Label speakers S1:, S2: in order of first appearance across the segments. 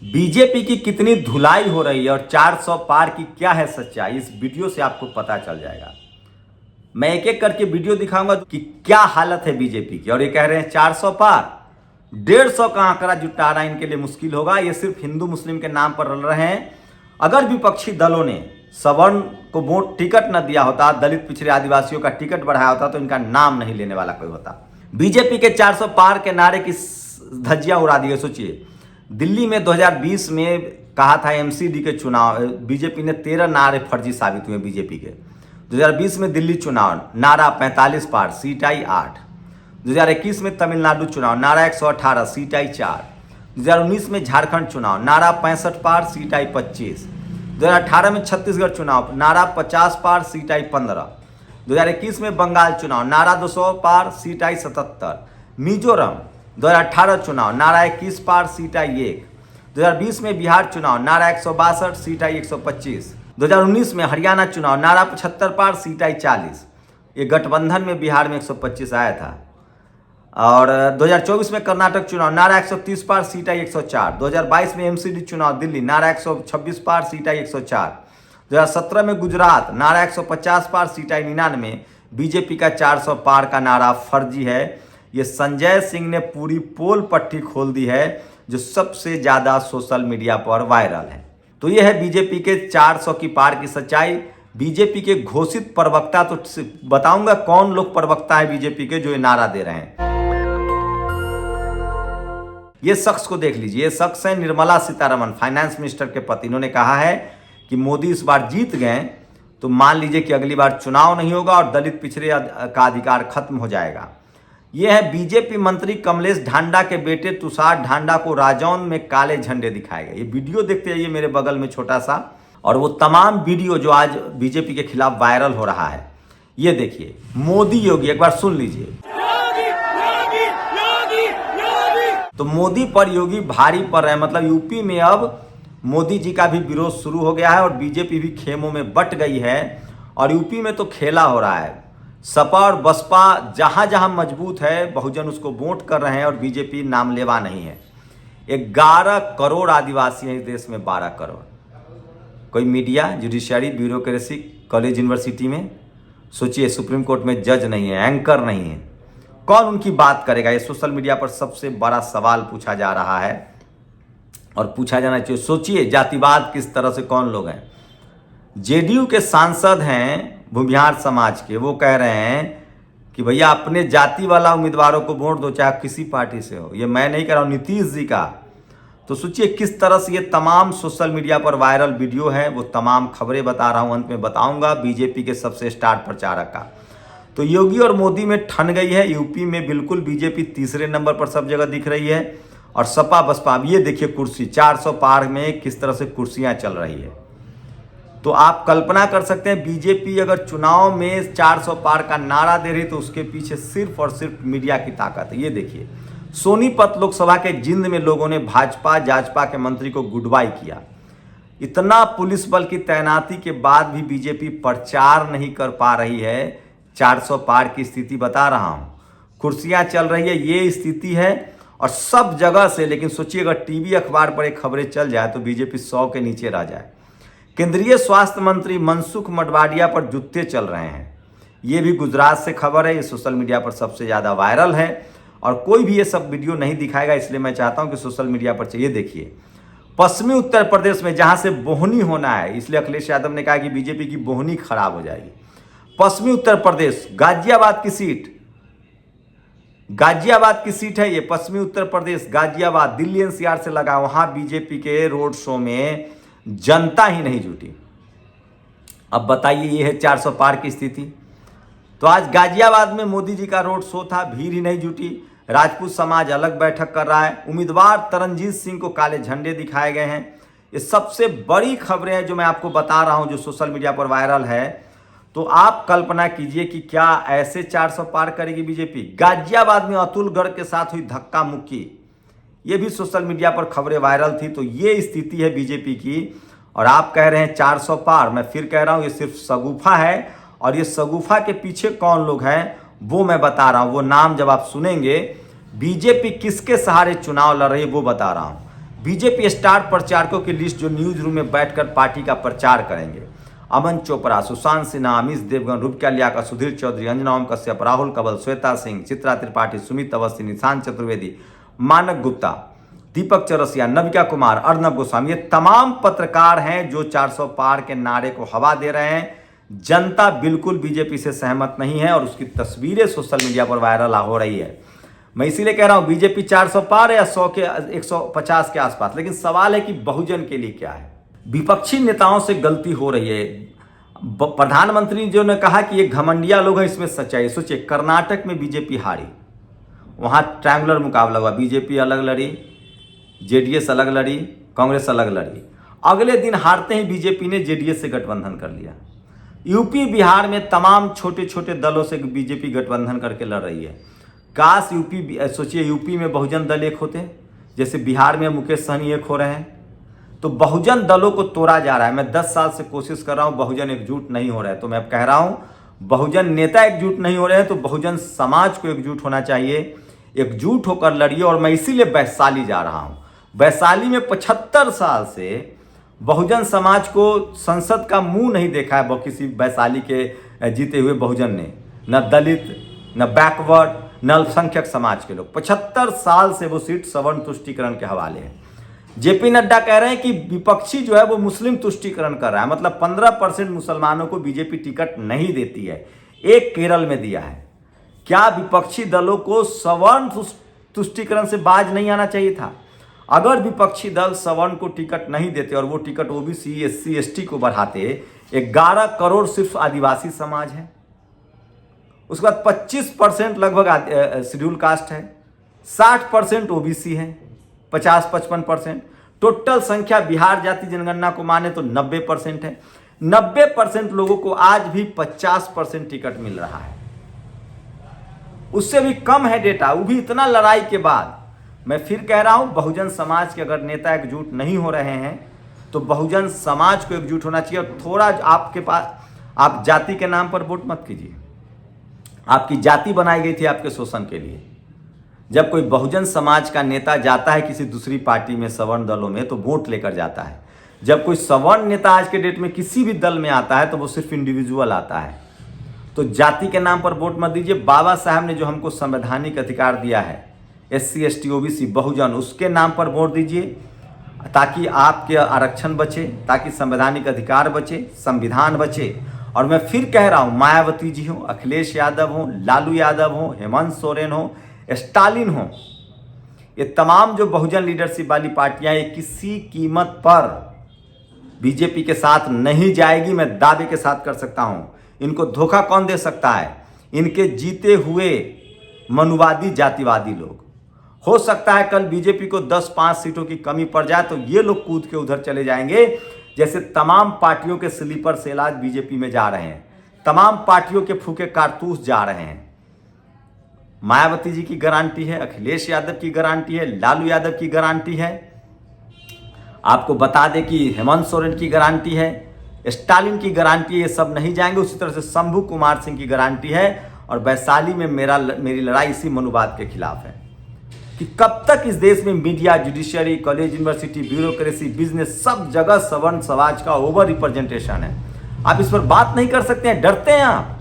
S1: BJP की कितनी धुलाई हो रही है और 400 पार की क्या है सच्चाई, इस वीडियो से आपको पता चल जाएगा। मैं एक एक करके वीडियो दिखाऊंगा कि क्या हालत है बीजेपी की। और ये कह रहे हैं 400 पार, 150 का आंकड़ा जुटाना इनके लिए मुश्किल होगा। ये सिर्फ हिंदू मुस्लिम के नाम पर लड़ रहे हैं। अगर विपक्षी दलों ने सवर्ण को वोट टिकट न दिया होता, दलित पिछड़े आदिवासियों का टिकट बढ़ाया होता, तो इनका नाम नहीं लेने वाला कोई होता। बीजेपी के 400 पार के नारे की धज्जियां उड़ा दी है। सोचिए, दिल्ली में 2020 में कहा था एमसीडी के चुनाव, बीजेपी ने 13 नारे फर्जी साबित हुए बीजेपी के। 2020 में दिल्ली चुनाव, नारा 45 पार, सीट आई 8। 2021 में तमिलनाडु चुनाव, नारा 118, सीट आई 4। 2019 में झारखंड चुनाव, नारा 65 पार, सीट आई 25। 2018 में छत्तीसगढ़ चुनाव, नारा 50 पार, सीट आई 15। 2021 में बंगाल चुनाव, नारा 200 पार, सीट आई 77। मिजोरम 2018 चुनाव, नारा 21 पार, सीट आई 1। 2020 में बिहार चुनाव, नारा 162, सीट आई 125। 2019 में हरियाणा चुनाव, नारा 75 पार, सीट आई 40। ये गठबंधन में बिहार में 125 आया था। और 2024 में कर्नाटक चुनाव, नारा 130 पार, सीट आई 104। 2022 में एमसीडी चुनाव दिल्ली, नारा 126 पार, सीट आई 104। 2017 में गुजरात, नारा 150 पार, सीट आई 99। बीजेपी का 400 पार का नारा फर्जी है। ये संजय सिंह ने पूरी पोल पट्टी खोल दी है, जो सबसे ज्यादा सोशल मीडिया पर वायरल है। तो यह है बीजेपी के 400 की पार की सच्चाई। बीजेपी के घोषित प्रवक्ता, तो बताऊंगा कौन लोग प्रवक्ता है बीजेपी के जो ये नारा दे रहे हैं। ये शख्स को देख लीजिए, ये शख्स है निर्मला सीतारमण, फाइनेंस मिनिस्टर के पति। इन्होंने कहा है कि मोदी इस बार जीत गए तो मान लीजिए कि अगली बार चुनाव नहीं होगा और दलित पिछड़े का अधिकार खत्म हो जाएगा। यह है बीजेपी मंत्री कमलेश ढांडा के बेटे तुषार ढांडा को राजौंद में काले झंडे दिखाए गए। ये वीडियो देखते जाइए मेरे बगल में छोटा सा, और वो तमाम वीडियो जो आज बीजेपी के खिलाफ वायरल हो रहा है। ये देखिए, मोदी योगी, एक बार सुन लीजिए। तो मोदी पर योगी भारी पड़ रहे हैं। मतलब यूपी में अब मोदी जी का भी विरोध शुरू हो गया है और बीजेपी भी खेमों में बट गई है। और यूपी में तो खेला हो रहा है। सपा और बसपा जहां जहां मजबूत है, बहुजन उसको वोट कर रहे हैं और बीजेपी नामलेवा नहीं है। 11 करोड़ आदिवासी हैं इस देश में, 12 करोड़। कोई media, judiciary, bureaucracy, college, university में, सोचिए सुप्रीम कोर्ट में जज नहीं है, एंकर नहीं है, कौन उनकी बात करेगा? ये सोशल मीडिया पर सबसे बड़ा सवाल पूछा जा रहा है और पूछा जाना चाहिए। सोचिए जातिवाद किस तरह से, कौन लोग हैं। जेडीयू के सांसद हैं भूमिहार समाज के, वो कह रहे हैं कि भैया अपने जाति वाला उम्मीदवारों को वोट दो, चाहे किसी पार्टी से हो। ये मैं नहीं कह रहा हूँ, नीतीश जी का। तो सोचिए किस तरह से ये तमाम सोशल मीडिया पर वायरल वीडियो है, वो तमाम खबरें बता रहा हूँ, अंत में बताऊंगा बीजेपी के सबसे स्टार प्रचारक का। तो योगी और मोदी में ठन गई है। यूपी में बिल्कुल बीजेपी तीसरे नंबर पर सब जगह दिख रही है। और सपा बसपा, अब ये देखिए कुर्सी 400 पार में किस तरह से कुर्सियां चल रही है। तो आप कल्पना कर सकते हैं, बीजेपी अगर चुनाव में 400 पार का नारा दे रही तो उसके पीछे सिर्फ और सिर्फ मीडिया की ताकत है। ये देखिए, सोनीपत लोकसभा के जिंद में लोगों ने भाजपा जाजपा के मंत्री को गुड बाय किया। इतना पुलिस बल की तैनाती के बाद भी बीजेपी प्रचार नहीं कर पा रही है। 400 पार की स्थिति बता रहा हूं, कुर्सियां चल रही है, ये स्थिति है। और सब जगह से, लेकिन सोचिए अगर टीवी अखबार पर एक खबरें चल जाए तो बीजेपी 100 के नीचे रह जाए। केंद्रीय स्वास्थ्य मंत्री मनसुख मंडाविया पर जूते चल रहे हैं। ये भी गुजरात से खबर है, ये सोशल मीडिया पर सबसे ज़्यादा वायरल है। और कोई भी ये सब वीडियो नहीं दिखाएगा, इसलिए मैं चाहता हूं कि सोशल मीडिया पर चाहिए। देखिए, पश्चिमी उत्तर प्रदेश में जहां से बोहनी होना है, इसलिए अखिलेश यादव ने कहा कि बीजेपी की बोहनी खराब हो जाएगी। पश्चिमी उत्तर प्रदेश, गाजियाबाद की सीट, गाजियाबाद की सीट है ये। पश्चिमी उत्तर प्रदेश गाजियाबाद, दिल्ली एनसीआर से लगा, वहां बीजेपी के रोड शो में जनता ही नहीं जुटी। अब बताइए, ये है 400 पार की स्थिति। तो आज गाजियाबाद में मोदी जी का रोड शो था, भीड़ ही नहीं जुटी। राजपूत समाज अलग बैठक कर रहा है। उम्मीदवार तरनजीत सिंह को काले झंडे दिखाए गए हैं। ये सबसे बड़ी खबरें हैं जो मैं आपको बता रहा हूं, जो सोशल मीडिया पर वायरल है। तो आप कल्पना कीजिए कि क्या ऐसे 400 पार करेगी बीजेपी। गाजियाबाद में अतुल गर्ग के साथ हुई धक्का मुक्की, ये भी सोशल मीडिया पर खबरें वायरल थी। तो ये स्थिति है बीजेपी की। और आप कह रहे हैं 400 पार, मैं फिर कह रहा हूं ये सिर्फ शगुफा है। और ये शगुफा के पीछे कौन लोग हैं वो मैं बता रहा हूं। वो नाम जब आप सुनेंगे, बीजेपी किसके सहारे चुनाव लड़ रही है वो बता रहा हूं। बीजेपी स्टार प्रचारकों की लिस्ट जो न्यूज रूम में बैठकर पार्टी का प्रचार करेंगे: अमन चोपड़ा, सुशांत सिन्हा, अमित देवगन, रूपक्या लियाकत, सुधीर चौधरी, अंजना ओम कश्यप, राहुल कंवल, श्वेता सिंह, चित्रा त्रिपाठी, सुमित अवस्थी, निशांत चतुर्वेदी, मानक गुप्ता, दीपक चौरसिया, नविका कुमार, अर्नब गोस्वामी, ये तमाम पत्रकार हैं जो 400 पार के नारे को हवा दे रहे हैं। जनता बिल्कुल बीजेपी से सहमत नहीं है और उसकी तस्वीरें सोशल मीडिया पर वायरल हो रही है। मैं इसीलिए कह रहा हूं बीजेपी 400 पार है या 100 के 150 के आसपास, लेकिन सवाल है कि बहुजन के लिए क्या है। विपक्षी नेताओं से गलती हो रही है। प्रधानमंत्री जो ने कहा कि ये घमंडिया लोग हैं, इसमें सच्चाई। सोचिए, कर्नाटक में बीजेपी हारी, वहां ट्रायंगुलर मुकाबला हुआ, बीजेपी अलग लड़ी, जेडीएस अलग लड़ी, कांग्रेस अलग लड़ी। अगले दिन हारते ही बीजेपी ने जेडीएस से गठबंधन कर लिया। यूपी बिहार में तमाम छोटे छोटे दलों से बीजेपी गठबंधन करके लड़ रही है। काश सोचिए यूपी में बहुजन दल एक होते, जैसे बिहार में मुकेश सहनी एक हो रहे हैं। तो बहुजन दलों को तोड़ा जा रहा है। मैं 10 साल से कोशिश कर रहा हूं, बहुजन एकजुट नहीं हो रहा है। तो मैं अब कह रहा हूं बहुजन नेता एकजुट नहीं हो रहे हैं, तो बहुजन समाज को एकजुट होना चाहिए। एकजुट होकर लड़िए। और मैं इसीलिए वैशाली जा रहा हूं। वैशाली में 75 साल से बहुजन समाज को संसद का मुंह नहीं देखा है किसी वैशाली के जीते हुए बहुजन ने, न दलित, न बैकवर्ड, न अल्पसंख्यक समाज के लोग। 75 साल से वो सीट सवर्ण तुष्टीकरण के हवाले है। जेपी नड्डा कह रहे हैं कि विपक्षी जो है वो मुस्लिम तुष्टीकरण कर रहा है, मतलब 15% मुसलमानों को बीजेपी टिकट नहीं देती है। एक केरल में दिया है। क्या विपक्षी दलों को सवर्ण तुष्टीकरण से बाज नहीं आना चाहिए था? अगर विपक्षी दल सवर्ण को टिकट नहीं देते और वो टिकट ओबीसी, एससी, एसटी को बढ़ाते, 11 करोड़ सिर्फ आदिवासी समाज है, उसके बाद 25% लगभग शेड्यूल कास्ट है, 60% ओबीसी है, 50-55%। टोटल संख्या बिहार जाति जनगणना को माने तो 90% है। 90% लोगों को आज भी 50% टिकट मिल रहा है। उससे भी कम है डेटा, वो भी इतना लड़ाई के बाद। मैं फिर कह रहा हूं बहुजन समाज के अगर नेता एकजुट नहीं हो रहे हैं तो बहुजन समाज को एकजुट होना चाहिए। और थोड़ा आपके पास, आप जाति के नाम पर वोट मत कीजिए। आपकी जाति बनाई गई थी आपके शोषण के लिए। जब कोई बहुजन समाज का नेता जाता है किसी दूसरी पार्टी में, सवर्ण दलों में, तो वोट लेकर जाता है। जब कोई सवर्ण नेता आज के डेट में किसी भी दल में आता है तो वो सिर्फ इंडिविजुअल आता है। तो जाति के नाम पर वोट मत दीजिए। बाबा साहब ने जो हमको संवैधानिक अधिकार दिया है, एससी, एसटी, ओबीसी, बहुजन, उसके नाम पर वोट दीजिए ताकि आपके आरक्षण बचे, ताकि संवैधानिक अधिकार बचे, संविधान बचे। और मैं फिर कह रहा हूं, मायावती जी हो, अखिलेश यादव हो, लालू यादव हो, हेमंत सोरेन हो, स्टालिन हो, ये तमाम जो बहुजन लीडरशिप वाली पार्टियां, ये किसी कीमत पर बीजेपी के साथ नहीं जाएगी। मैं दावे के साथ कर सकता हूं। इनको धोखा कौन दे सकता है? इनके जीते हुए मनुवादी जातिवादी लोग। हो सकता है कल बीजेपी को 10-5 सीटों की कमी पड़ जाए तो ये लोग कूद के उधर चले जाएंगे, जैसे तमाम पार्टियों के स्लीपर सेल आज बीजेपी में जा रहे हैं, तमाम पार्टियों के फूके कारतूस जा रहे हैं। मायावती जी की गारंटी है, अखिलेश यादव की गारंटी है, लालू यादव की गारंटी है, आपको बता दें कि हेमंत सोरेन की गारंटी है, स्टालिन की गारंटी है। ये सब नहीं जाएंगे। उसी तरह से शंभू कुमार सिंह की गारंटी है। और वैशाली में मेरी लड़ाई इसी मनुवाद के खिलाफ है कि कब तक इस देश में media, judiciary, college, university, bureaucracy, business, सब जगह सवर्ण समाज का ओवर रिप्रेजेंटेशन है। आप इस पर बात नहीं कर सकते हैं, डरते हैं आप।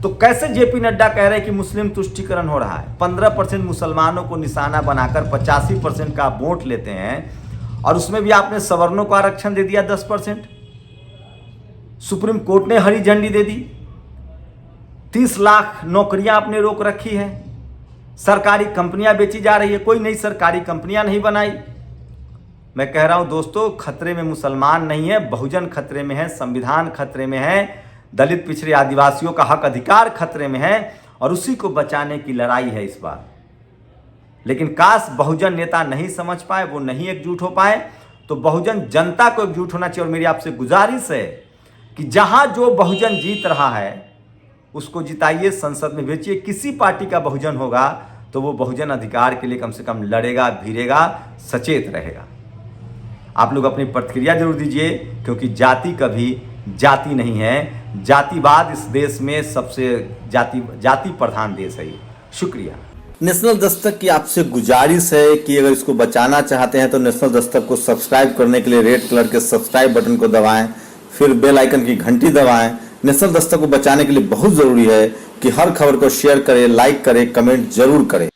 S1: तो कैसे जेपी नड्डा कह रहे हैं कि मुस्लिम तुष्टीकरण हो रहा है? 15% मुसलमानों को निशाना बनाकर 85% का वोट लेते हैं और उसमें भी आपने सवर्णों को आरक्षण दे दिया 10%। सुप्रीम कोर्ट ने हरी झंडी दे दी। 30 लाख नौकरियां आपने रोक रखी है। सरकारी कंपनियां बेची जा रही है, कोई नई सरकारी कंपनियां नहीं बनाई। मैं कह रहा हूं दोस्तों, खतरे में मुसलमान नहीं है, बहुजन खतरे में है, संविधान खतरे में है, दलित पिछड़े आदिवासियों का हक अधिकार खतरे में है और उसी को बचाने की लड़ाई है इस बार। लेकिन काश बहुजन नेता नहीं समझ पाए, वो नहीं एकजुट हो पाए। तो बहुजन जनता को एकजुट होना चाहिए। और मेरी आपसे गुजारिश है कि जहां जो बहुजन जीत रहा है उसको जिताइए, संसद में भेजिए। किसी पार्टी का बहुजन होगा तो वो बहुजन अधिकार के लिए कम से कम लड़ेगा, भिड़ेगा, सचेत रहेगा। आप लोग अपनी प्रतिक्रिया जरूर दीजिए, क्योंकि जाति कभी जाति नहीं है। जातिवाद इस देश में सबसे जाति प्रधान देश है। शुक्रिया।
S2: नेशनल दस्तक की आपसे गुजारिश है कि अगर इसको बचाना चाहते हैं तो नेशनल दस्तक को सब्सक्राइब करने के लिए रेड कलर के सब्सक्राइब बटन को दबाएं, फिर बेल आइकन की घंटी दबाएं। नेशनल दस्तक को बचाने के लिए बहुत जरूरी है कि हर खबर को शेयर करें, लाइक करें, कमेंट जरूर करें।